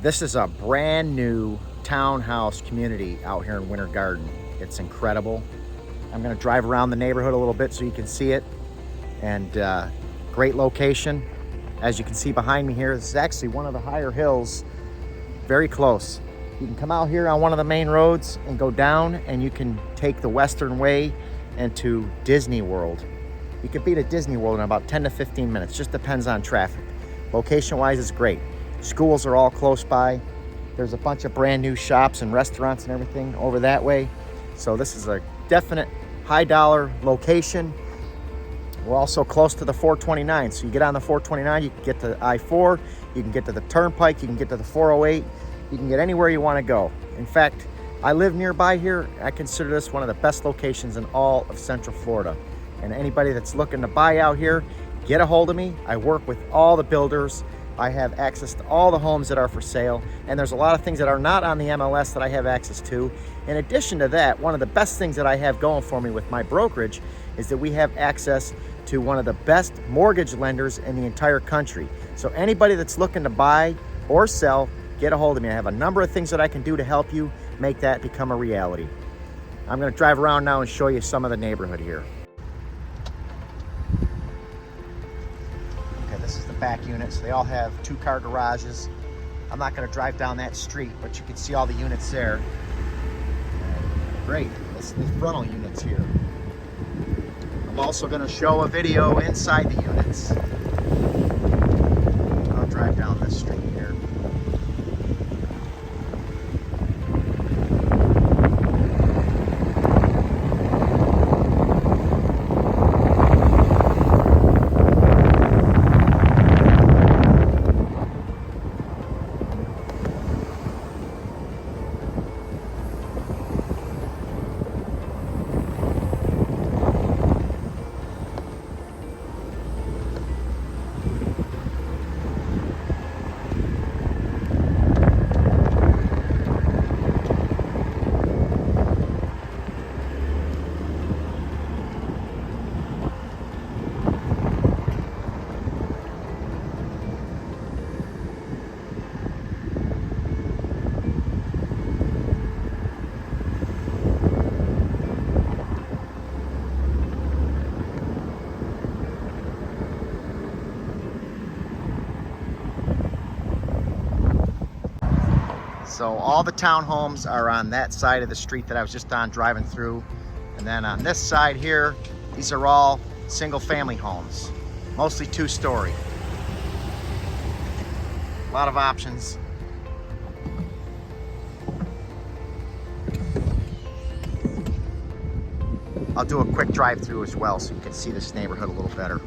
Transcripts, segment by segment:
This is a brand new townhouse community out here in Winter Garden. It's incredible. I'm gonna drive around the neighborhood a little bit so you can see it. And great location. As you can see behind me here, this is actually one of the higher hills, very close. You can come out here on one of the main roads and go down, and you can take the Western Way into Disney World. You can be to Disney World in about 10 to 15 minutes, just depends on traffic. Location-wise, it's great. Schools are all close by. There's a bunch of brand new shops and restaurants and everything over that way. So this is a definite high dollar location. We're also close to the 429. So you get on the 429, you can get to I-4, you can get to the Turnpike, you can get to the 408, you can get anywhere you want to go. In fact, I live nearby here. I consider this one of the best locations in all of Central Florida. And anybody that's looking to buy out here, get a hold of me. I work with all the builders. I have access to all the homes that are for sale, and there's a lot of things that are not on the MLS that I have access to. In addition to that, one of the best things that I have going for me with my brokerage is that we have access to one of the best mortgage lenders in the entire country. So anybody that's looking to buy or sell, get a hold of me. I have a number of things that I can do to help you make that become a reality. I'm gonna drive around now and show you some of the neighborhood here. This is the back units. They all have 2-car garages. I'm not going to drive down that street, but you can see all the units there. Great. This is the frontal units here. I'm also going to show a video inside the units. I'll drive down this street here. So all the townhomes are on that side of the street that I was just on driving through. And then on this side here, these are all single family homes, mostly 2-story. A lot of options. I'll do a quick drive through as well so you can see this neighborhood a little better.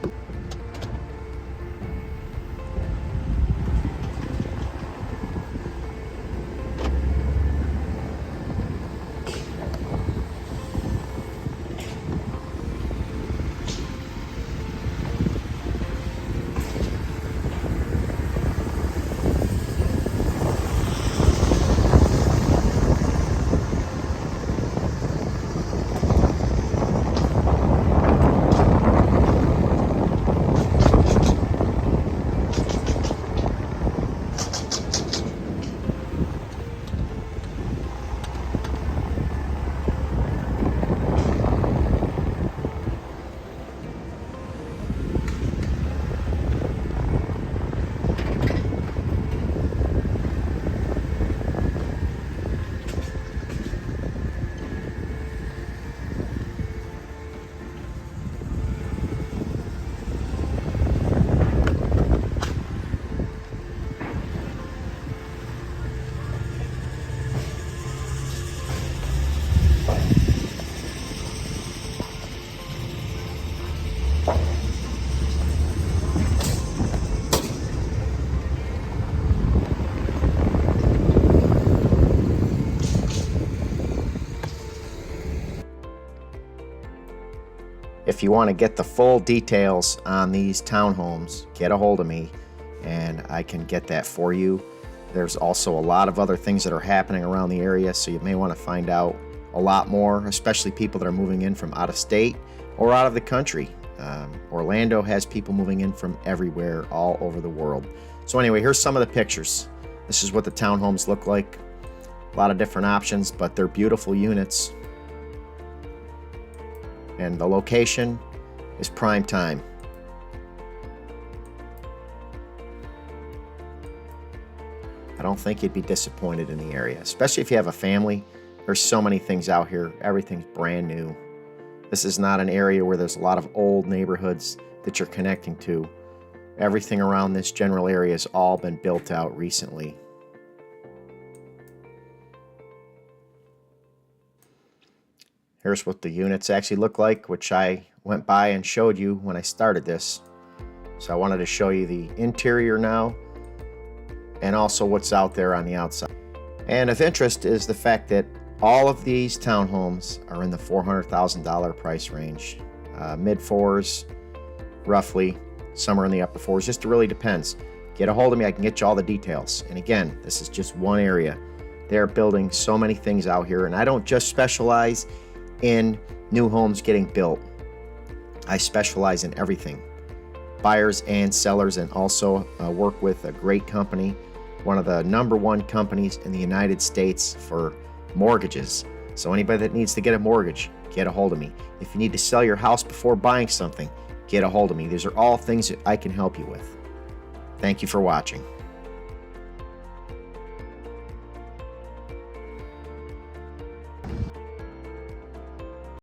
If you want to get the full details on these townhomes, get a hold of me and I can get that for you. There's also a lot of other things that are happening around the area, so you may want to find out a lot more, especially people that are moving in from out of state or out of the country. Orlando has people moving in from everywhere, all over the world. So anyway, here's some of the pictures. This is what the townhomes look like. A lot of different options, but they're beautiful units. And the location is prime time. I don't think you'd be disappointed in the area, especially if you have a family. There's so many things out here. Everything's brand new. This is not an area where there's a lot of old neighborhoods that you're connecting to. Everything around this general area has all been built out recently. Here's what the units actually look like, which I went by and showed you when I started this. So I wanted to show you the interior now and also what's out there on the outside. And of interest is the fact that all of these townhomes are in the $400,000 price range. Mid fours, roughly. Some are in the upper fours. Just really depends. Get a hold of me. I can get you all the details. And again, this is just one area. They're building so many things out here. And I don't just specialize in new homes getting built. I specialize in everything. Buyers and sellers, and also work with a great company, one of the #1 companies in the United States for mortgages. So anybody that needs to get a mortgage, get a hold of me. If you need to sell your house before buying something, get a hold of me. These are all things that I can help you with. Thank you for watching.